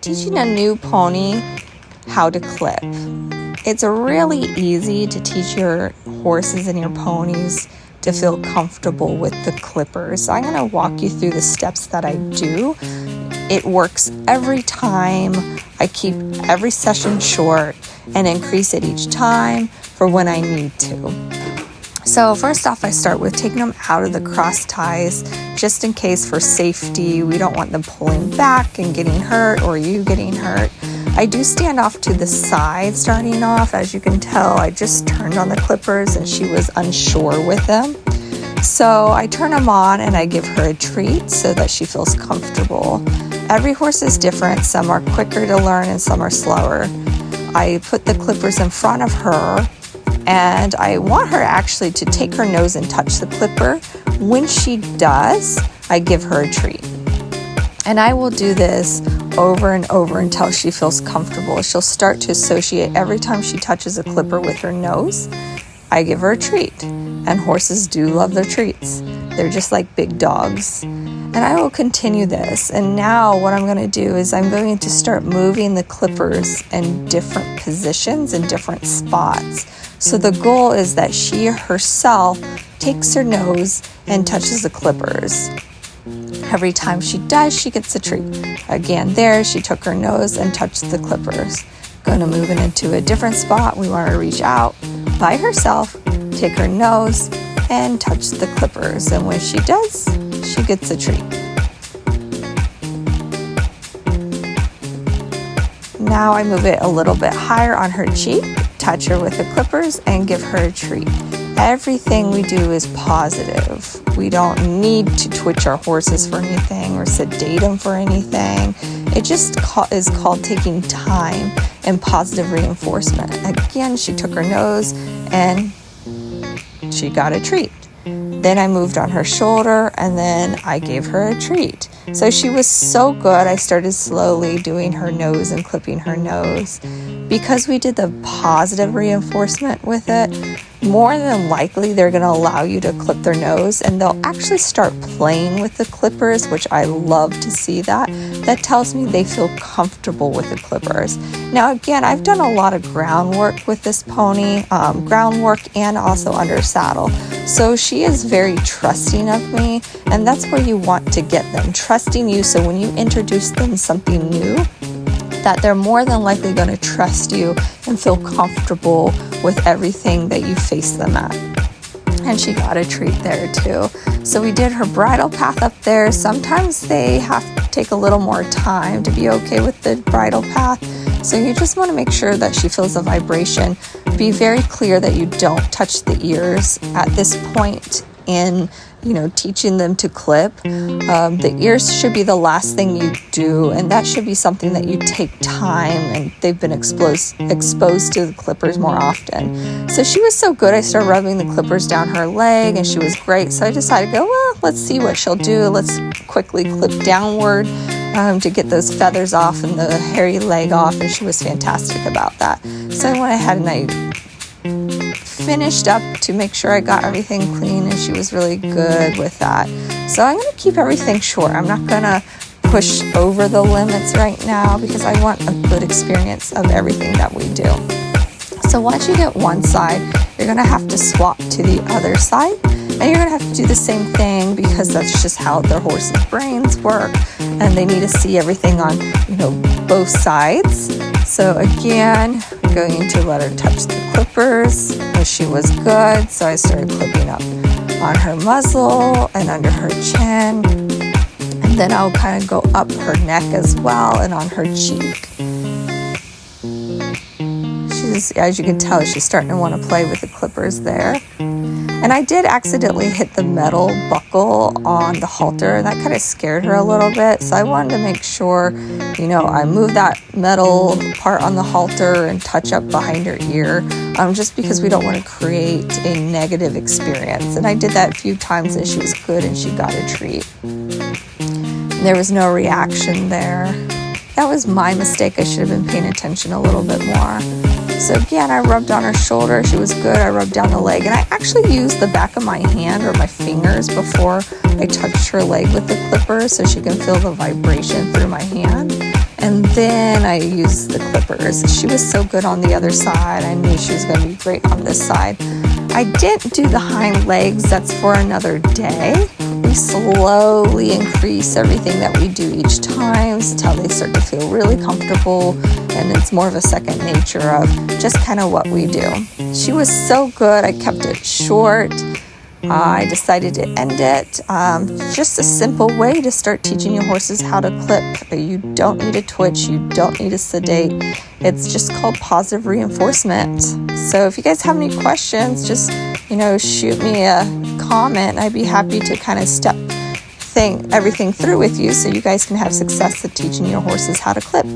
Teaching a new pony how to clip. It's really easy to teach your horses and your ponies to feel comfortable with the clippers. So I'm going to walk you through the steps that I do. It works every time. I keep every session short and increase it each time for when I need to. So first off, I start with taking them out of the cross ties, just in case for safety. We don't want them pulling back and getting hurt or you getting hurt. I do stand off to the side starting off. As you can tell, I just turned on the clippers and she was unsure with them. So I turn them on and I give her a treat so that she feels comfortable. Every horse is different. Some are quicker to learn and some are slower. I put the clippers in front of her and I want her actually to take her nose and touch the clipper. When she does, I give her a treat. And I will do this over and over until she feels comfortable. She'll start to associate every time she touches a clipper with her nose, I give her a treat. And horses do love their treats. They're just like big dogs. And I will continue this. And now what I'm going to do is I'm going to start moving the clippers in different positions in different spots. So the goal is that she herself takes her nose and touches the clippers. Every time she does, she gets a treat. Again, there she took her nose and touched the clippers. Going to move it into a different spot. We want her to reach out by herself, take her nose, and touch the clippers. And when she does, she gets a treat. Now I move it a little bit higher on her cheek, touch her with the clippers, and give her a treat. Everything we do is positive. We don't need to twitch our horses for anything or sedate them for anything. It just is called taking time and positive reinforcement. Again, she took her nose and she got a treat. Then I moved on her shoulder and then I gave her a treat. So she was so good, I started slowly doing her nose and clipping her nose. Because we did the positive reinforcement with it, more than likely they're going to allow you to clip their nose and they'll actually start playing with the clippers, which I love to see that. That tells me they feel comfortable with the clippers. Now again, I've done a lot of groundwork with this pony, groundwork and also under saddle. So she is very trusting of me, and that's where you want to get them, trusting you. So when you introduce them something new, that they're more than likely going to trust you and feel comfortable with everything that you face them at. And she got a treat there too. So we did her bridle path up there. Sometimes they have to take a little more time to be okay with the bridle path. So you just want to make sure that she feels a vibration. Be very clear that you don't touch the ears at this point in teaching them to clip. The ears should be the last thing you do, and that should be something that you take time, and they've been exposed to the clippers more often. So she was so good, I started rubbing the clippers down her leg, and she was great. So I decided to go, let's see what she'll do. Let's quickly clip downward to get those feathers off and the hairy leg off, and she was fantastic about that. So I went ahead and I finished up to make sure I got everything clean, and she was really good with that. So I'm going to keep everything short. I'm not going to push over the limits right now because I want a good experience of everything that we do. So once you get one side, you're going to have to swap to the other side, and you're going to have to do the same thing because that's just how their horses' brains work, and they need to see everything on both sides. So again, I'm going to let her touch the clippers, and she was good. So I started clipping up on her muzzle and under her chin, and then I'll kind of go up her neck as well and on her cheek. As you can tell, she's starting to want to play with the clippers there. And I did accidentally hit the metal buckle on the halter, and that kind of scared her a little bit. So I wanted to make sure, I move that metal part on the halter and touch up behind her ear, just because we don't want to create a negative experience. And I did that a few times, and she was good, and she got a treat. There was no reaction there. That was my mistake. I should have been paying attention a little bit more. So again, I rubbed on her shoulder. She was good. I rubbed down the leg. And I actually used the back of my hand or my fingers before I touched her leg with the clipper so she can feel the vibration through my hand. And then I used the clippers. She was so good on the other side. I knew she was going to be great on this side. I didn't do the hind legs. That's for another day. We slowly increase everything that we do each time until they start to feel really comfortable, and it's more of a second nature of just kind of what we do. She was so good. I kept it short. I decided to end it. Just a simple way to start teaching your horses how to clip. You don't need a twitch. You don't need a sedate. It's just called positive reinforcement. So if you guys have any questions, just, shoot me a comment. I'd be happy to kind of step everything through with you so you guys can have success at teaching your horses how to clip.